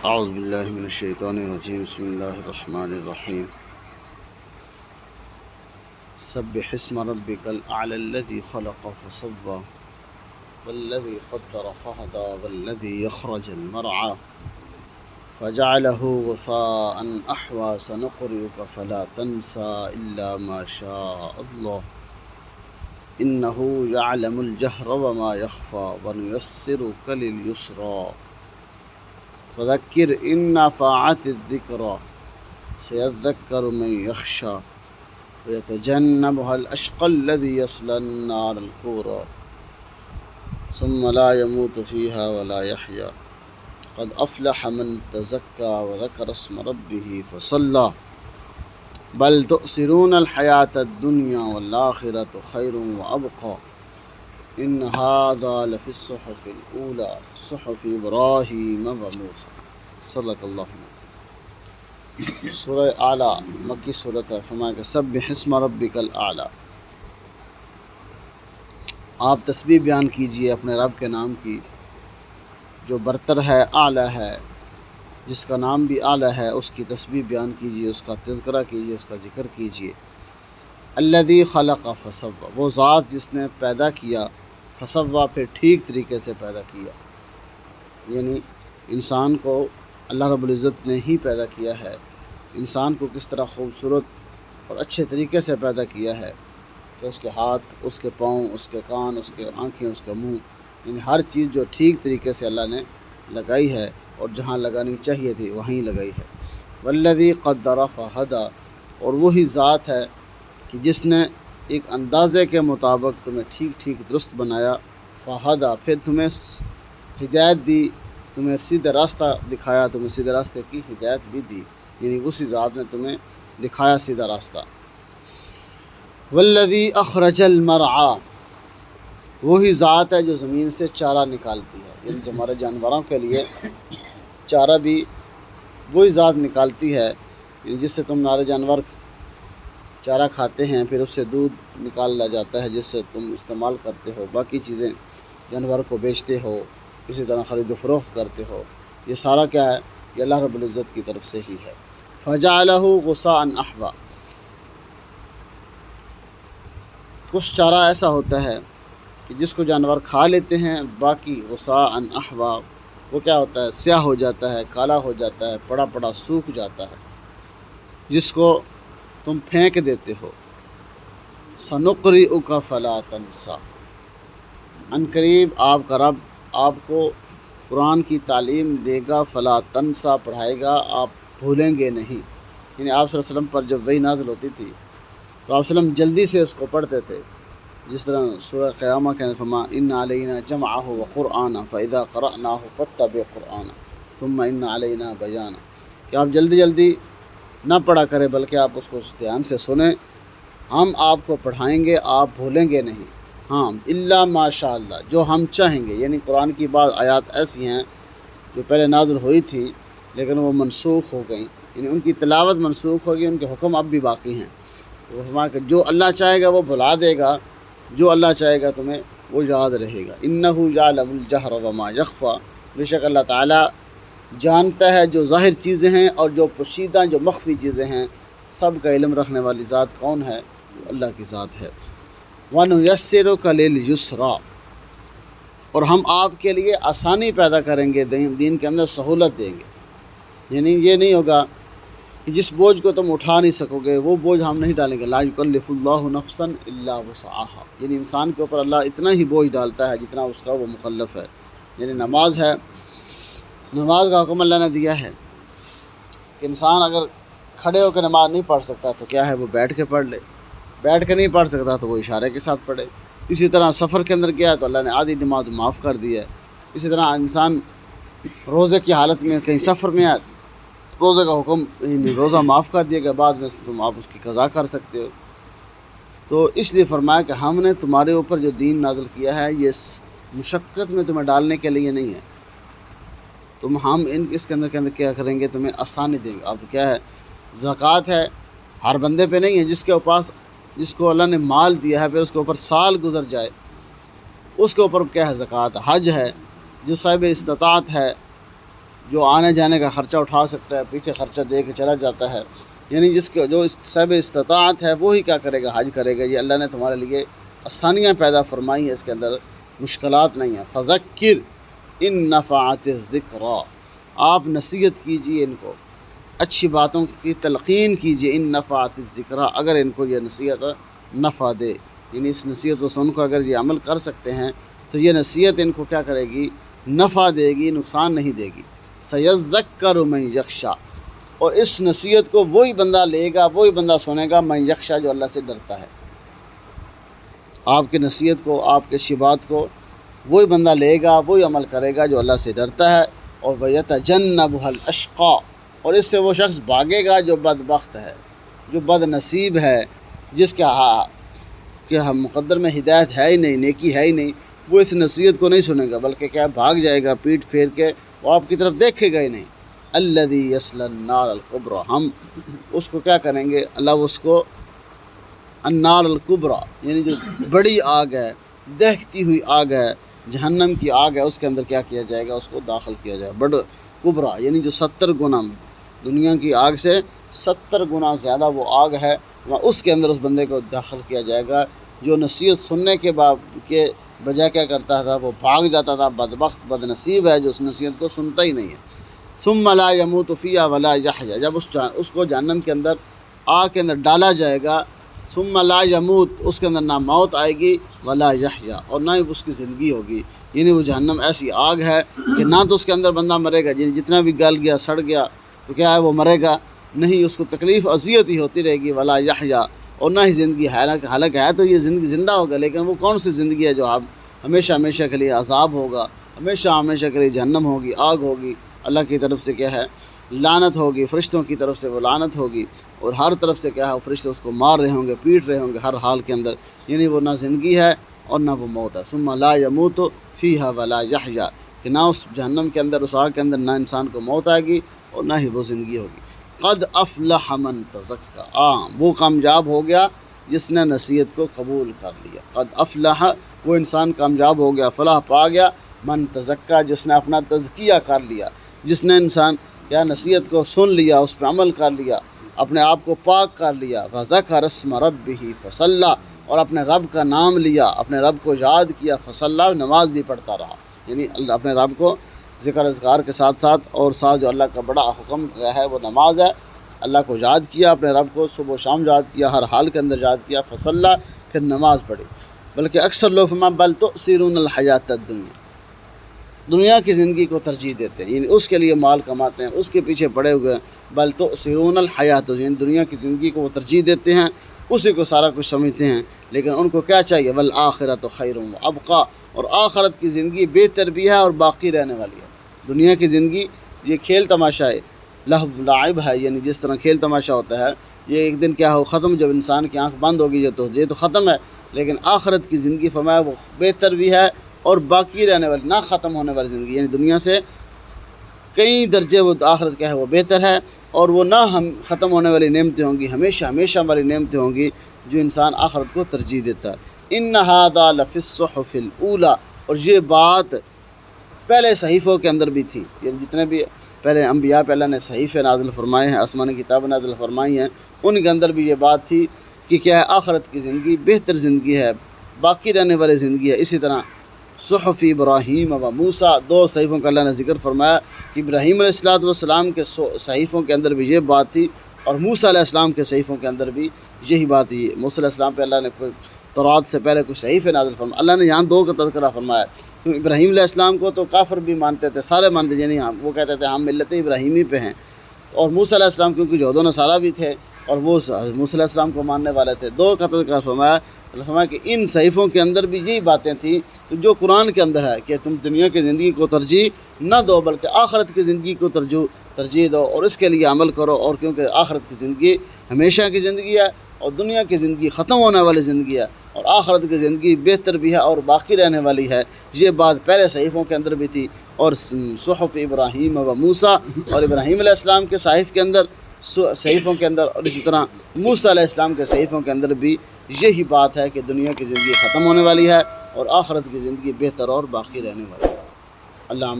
اعوذ باللہ من الشیطان الرجیم بسم اللہ الرحمن الرحیم سبح اسم ربک الاعلی الذی خلق فسوى والذی قدر فہدى والذی یخرج المرعى فجعله غثاء احوى سنقرئک فلا تنسى الا ما شاء اللہ انه یعلم الجہر وما یخفى ونیسرک لليسرى فذکر ان نفعت الذکری سیذکر من یخشی ویتجنبها الاشقی الذی یصلی النار الکبری ثم لا يموت فیہا ولا یحیی قد افلح من تزکی وذکر اسم ربہ فصلی بل تؤثرون الحیاة الدنیا والآخرة خیر وابقی ان هذا لفی الصحف الاولی صحف ابراہیم وموسیٰ صدق اللہ علیہ۔ سورہ اعلیٰ مکی صورت ہے۔ فرمایا کہ سبح اسم ربک الاعلیٰ، آپ تسبیح بیان کیجئے اپنے رب کے نام کی جو برتر ہے، اعلیٰ ہے، جس کا نام بھی اعلیٰ ہے، اس کی تسبیح بیان کیجئے، اس کا تذکرہ کیجئے، اس کا ذکر کیجئے۔ الذی خلق فسوی، وہ ذات جس نے پیدا کیا، فسوی پھر ٹھیک طریقے سے پیدا کیا، یعنی انسان کو اللہ رب العزت نے ہی پیدا کیا ہے۔ انسان کو کس طرح خوبصورت اور اچھے طریقے سے پیدا کیا ہے کہ اس کے ہاتھ، اس کے پاؤں، اس کے کان، اس کے آنکھیں، اس کا منہ، یعنی ہر چیز جو ٹھیک طریقے سے اللہ نے لگائی ہے اور جہاں لگانی چاہیے تھی وہیں لگائی ہے۔ والذی قدر فہدی، اور وہی ذات ہے کہ جس نے ایک اندازے کے مطابق تمہیں ٹھیک درست بنایا، فہدی پھر تمہیں ہدایت دی، تمہیں سیدھا راستہ دکھایا، تمہیں سیدھے راستے کی ہدایت بھی دی، یعنی اسی ذات نے تمہیں دکھایا سیدھا راستہ۔ والذی اخرج المرعى، وہی ذات ہے جو زمین سے چارہ نکالتی ہے، یعنی جو ہمارے جانوروں کے لیے چارہ بھی وہی ذات نکالتی ہے، یعنی جس سے تم ہمارے جانور چارہ کھاتے ہیں، پھر اس سے دودھ نکالا جاتا ہے جس سے تم استعمال کرتے ہو، باقی چیزیں جانور کو بیچتے ہو، اسی طرح خرید و فروخت کرتے ہو، یہ سارا کیا ہے؟ یہ اللہ رب العزت کی طرف سے ہی ہے۔ فجعلہ غثاء احویٰ، کچھ چارہ ایسا ہوتا ہے کہ جس کو جانور کھا لیتے ہیں، باقی غثاء احویٰ وہ کیا ہوتا ہے؟ سیاہ ہو جاتا ہے، کالا ہو جاتا ہے، پڑا پڑا سوکھ جاتا ہے، جس کو تم پھینک دیتے ہو۔ سنقرئک فلا تنسیٰ، عنقریب آپ کا رب آپ کو قرآن کی تعلیم دے گا، فلا تنسیٰ پڑھائے گا، آپ بھولیں گے نہیں۔ یعنی آپ صلی اللہ علیہ وسلم پر جب وحی نازل ہوتی تھی تو آپ صلی اللہ علیہ وسلم جلدی سے اس کو پڑھتے تھے، جس طرح سورہ قیامہ کے اندر فرمایا ان علینا جمعہ وقرآنہ فاذا قرأناہ فاتبع قرآنہ ثم ان علینا بیانہ، کہ آپ جلدی نہ پڑھا کریں بلکہ آپ اس کو دھیان سے سنیں، ہم آپ کو پڑھائیں گے، آپ بھولیں گے نہیں۔ ہاں الا ما شاء اللہ، جو ہم چاہیں گے، یعنی قرآن کی بعض آیات ایسی ہیں جو پہلے نازل ہوئی تھی لیکن وہ منسوخ ہو گئیں، یعنی ان کی تلاوت منسوخ ہوگی، ان کے حکم اب بھی باقی ہیں۔ تو وہ فرمایا کہ جو اللہ چاہے گا وہ بھلا دے گا، جو اللہ چاہے گا تمہیں وہ یاد رہے گا۔ انہ یعلم الجہر وما یخفی، بے شک اللہ تعالیٰ جانتا ہے جو ظاہر چیزیں ہیں اور جو پوشیدہ، جو مخفی چیزیں ہیں، سب کا علم رکھنے والی ذات کون ہے؟ وہ اللہ کی ذات ہے۔ وَنُيَسِّرُكَ لِلْيُسْرَىٰ، اور ہم آپ کے لیے آسانی پیدا کریں گے، دین کے اندر سہولت دیں گے، یعنی یہ نہیں ہوگا کہ جس بوجھ کو تم اٹھا نہیں سکو گے وہ بوجھ ہم نہیں ڈالیں گے۔ لا یکلف اللہ نفسا الا وسعها، یعنی انسان کے اوپر اللہ اتنا ہی بوجھ ڈالتا ہے جتنا اس کا وہ مکلف ہے۔ یعنی نماز ہے، نماز کا حکم اللہ نے دیا ہے کہ انسان اگر کھڑے ہو کے نماز نہیں پڑھ سکتا تو کیا ہے؟ وہ بیٹھ کے پڑھ لے، بیٹھ کے نہیں پڑھ سکتا تو وہ اشارے کے ساتھ پڑھے۔ اسی طرح سفر کے اندر کیا ہے تو اللہ نے آدھی نماز معاف کر دی ہے۔ اسی طرح انسان روزے کی حالت میں کہیں سفر میں آئے، روزے کا حکم، یعنی روزہ معاف کر دیا کہ بعد میں تم آپ اس کی قضا کر سکتے ہو۔ تو اس لیے فرمایا کہ ہم نے تمہارے اوپر جو دین نازل کیا ہے یہ مشقت میں تمہیں ڈالنے کے لیے نہیں ہے، ہم اس کے اندر کیا کریں گے؟ تمہیں آسانی دیں گے۔ اب کیا ہے؟ زکوٰۃ ہے، ہر بندے پہ نہیں ہے، جس کو اللہ نے مال دیا ہے پھر اس کے اوپر سال گزر جائے اس کے اوپر کیا ہے؟ زکوٰۃ۔ حج ہے، جو صاحب استطاعت ہے جو آنے جانے کا خرچہ اٹھا سکتا ہے پیچھے خرچہ دے کے چلا جاتا ہے، یعنی جس کو جو صاحب استطاعت ہے وہی کیا کرے گا، حج کرے گا۔ یہ اللہ نے تمہارے لیے آسانیاں پیدا فرمائی ہیں، اس کے اندر مشکلات نہیں ہیں۔ فذکر ان نفعت الذکریٰ، آپ نصیحت کیجئے ان کو، اچھی باتوں کی تلقین کیجئے، ان نفعت الذکریٰ، اگر ان کو یہ نصیحت نفع دے، یعنی اس نصیحت و سن کو اگر یہ عمل کر سکتے ہیں تو یہ نصیحت ان کو کیا کرے گی، نفع دے گی، نقصان نہیں دے گی۔ سیذکر من یخشی، اور اس نصیحت کو وہی بندہ لے گا، وہی بندہ سنے گا، من یخشی، جو اللہ سے ڈرتا ہے۔ آپ کی نصیحت کو، آپ کے شبات کو وہی بندہ لے گا، وہی عمل کرے گا جو اللہ سے ڈرتا ہے۔ اور وَيَتَجَنَّبُهَا الْأَشْقَى، اور اس سے وہ شخص بھاگے گا جو بدبخت ہے، جو بد نصیب ہے، جس کے مقدر میں ہدایت ہے ہی نہیں، نیکی ہے ہی نہیں، وہ اس نصیحت کو نہیں سنے گا، بلکہ کیا بھاگ جائے گا پیٹ پھیر کے، وہ آپ کی طرف دیکھے گا ہی نہیں۔ الَّذِي يَصْلَى النَّارَ الْكُبْرَى، ہم اس کو کیا کریں گے، اللہ اس کو النار الکبریٰ، یعنی جو بڑی آگ ہے، دہتی ہوئی آگ ہے، جہنم کی آگ ہے، اس کے اندر کیا کیا جائے گا، اس کو داخل کیا جائے گا۔ بڑا کبریٰ یعنی جو 70 گنا دنیا کی آگ سے 70 گنا زیادہ وہ آگ ہے، اس کے اندر اس بندے کو داخل کیا جائے گا جو نصیحت سننے کے بجائے کیا کرتا تھا، وہ بھاگ جاتا تھا، بدبخت بد نصیب ہے جو اس نصیحت کو سنتا ہی نہیں ہے۔ ثم لا يموت فيها ولا يحيى، جب اس کو جہنم کے اندر آگ کے اندر ڈالا جائے گا، ثم لا يموت، اس کے اندر نہ موت آئے گی، ولا يحيى، اور نہ ہی اس کی زندگی ہوگی، یعنی وہ جہنم ایسی آگ ہے کہ نہ تو اس کے اندر بندہ مرے گا، جتنا بھی گل گیا سڑ گیا تو کیا ہے وہ مرے گا نہیں، اس کو تکلیف اذیت ہی ہوتی رہے گی، ولا يحيى، اور نہ ہی زندگی، حالانکہ ہے تو یہ زندگی زندہ ہوگا، لیکن وہ کون سی زندگی ہے جو اب ہمیشہ ہمیشہ کے لیے عذاب ہوگا، ہمیشہ ہمیشہ کے لیے جہنم ہوگی، آگ ہوگی، اللہ کی طرف سے کیا ہے لعنت ہوگی، فرشتوں کی طرف سے وہ لعنت ہوگی، اور ہر طرف سے کیا ہے فرشتے اس کو مار رہے ہوں گے، پیٹ رہے ہوں گے ہر حال کے اندر، یعنی وہ نہ زندگی ہے اور نہ وہ موت ہے۔ ثم لا يموت فيها ولا يحيى، کہ نہ اس جہنم کے اندر، اس آگ کے اندر، نہ انسان کو موت آئے گی اور نہ ہی وہ زندگی ہوگی۔ قد افلح من تزکا، وہ کامیاب ہو گیا جس نے نصیحت کو قبول کر لیا۔ قد افلح، وہ انسان کامیاب ہو گیا، فلاح پا گیا، من تزکا، جس نے اپنا تزکیہ کر لیا، جس نے انسان کیا نصیحت کو سن لیا، اس پہ عمل کر لیا، اپنے آپ کو پاک کر لیا۔ وذکر اسم ربہ فصلی، اور اپنے رب کا نام لیا، اپنے رب کو یاد کیا، فصلی، نماز بھی پڑھتا رہا، یعنی اپنے رب کو ذکر اذکار کے ساتھ ساتھ، اور ساتھ جو اللہ کا بڑا حکم ہے وہ نماز ہے، اللہ کو یاد کیا، اپنے رب کو صبح و شام یاد کیا، ہر حال کے اندر یاد کیا، فصلی، پھر نماز پڑھی۔ بلکہ اکثر لوگ بل تؤثرون الحیات الدنیا، دنیا کی زندگی کو ترجیح دیتے ہیں، یعنی اس کے لیے مال کماتے ہیں، اس کے پیچھے پڑے ہوئے ہیں، بل تؤثرون الحیات، یعنی دنیا کی زندگی کو وہ ترجیح دیتے ہیں، اسی کو سارا کچھ سمجھتے ہیں، لیکن ان کو کیا چاہیے، والآخرۃ خیر وابقیٰ، اور آخرت کی زندگی بہتر بھی ہے اور باقی رہنے والی ہے۔ دنیا کی زندگی یہ کھیل تماشا ہے، لہو لعب ہے، یعنی جس طرح کھیل تماشا ہوتا ہے، یہ ایک دن کیا ہو ختم، جب انسان کی آنکھ بند ہوگی یہ تو ختم ہے، لیکن آخرت کی زندگی فرمایا وہ بہتر بھی ہے اور باقی رہنے والی، نہ ختم ہونے والی زندگی، یعنی دنیا سے کئی درجے وہ آخرت کیا ہے وہ بہتر ہے، اور وہ نہ ختم ہونے والی نعمتیں ہوں گی، ہمیشہ ہمیشہ والی نعمتیں ہوں گی جو انسان آخرت کو ترجیح دیتا ہے۔ ان ھذا لفی الصحف الاولی، اور یہ بات پہلے صحیفوں کے اندر بھی تھی، یعنی جتنے بھی پہلے انبیاء پہ اللہ نے صحیفے نازل فرمائے ہیں، آسمانی کتاب نازل فرمائی ہیں، ان کے اندر بھی یہ بات تھی کہ کیا ہے آخرت کی زندگی بہتر زندگی ہے، باقی رہنے والی زندگی ہے۔ اسی طرح صحف ابراہیم و موسیٰ، 2 صحیفوں کا اللہ نے ذکر فرمایا کہ ابراہیم علیہ السلام کے صحیفوں کے اندر بھی یہ بات تھی، اور موسیٰ علیہ السلام کے صحیفوں کے اندر بھی یہی بات تھی۔ موسیٰ علیہ السلام پہ اللہ نے تورات سے پہلے کچھ صحیفے نازل فرمایا، اللہ نے یہاں 2 کا تذکرہ فرمایا، کیونکہ ابراہیم علیہ السلام کو تو کافر بھی مانتے تھے، سارے مانتے، یعنی وہ کہتے تھے ہم ملت ابراہیمی پہ ہیں، اور موسیٰ علیہ السلام کیونکہ یہود و نصارہ بھی تھے اور وہ موسیٰ علیہ السلام کو ماننے والے تھے، 2 کا تذکرہ فرمایا کہ ان صحیفوں کے اندر بھی یہی باتیں تھیں جو قرآن کے اندر ہے کہ تم دنیا کی زندگی کو ترجیح نہ دو بلکہ آخرت کی زندگی کو ترجیح دو، اور اس کے لیے عمل کرو، اور کیونکہ آخرت کی زندگی ہمیشہ کی زندگی ہے اور دنیا کی زندگی ختم ہونے والی زندگی ہے، اور آخرت کی زندگی بہتر بھی ہے اور باقی رہنے والی ہے۔ یہ بات پہلے صحیفوں کے اندر بھی تھی، اور صحف ابراہیم و موسیٰ، اور ابراہیم علیہ السلام کے صحیف کے اندر، صحیفوں کے اندر، اور اسی طرح موسیٰ علیہ السلام کے صحیفوں کے اندر بھی یہی بات ہے کہ دنیا کی زندگی ختم ہونے والی ہے اور آخرت کی زندگی بہتر اور باقی رہنے والی ہے۔ اللہ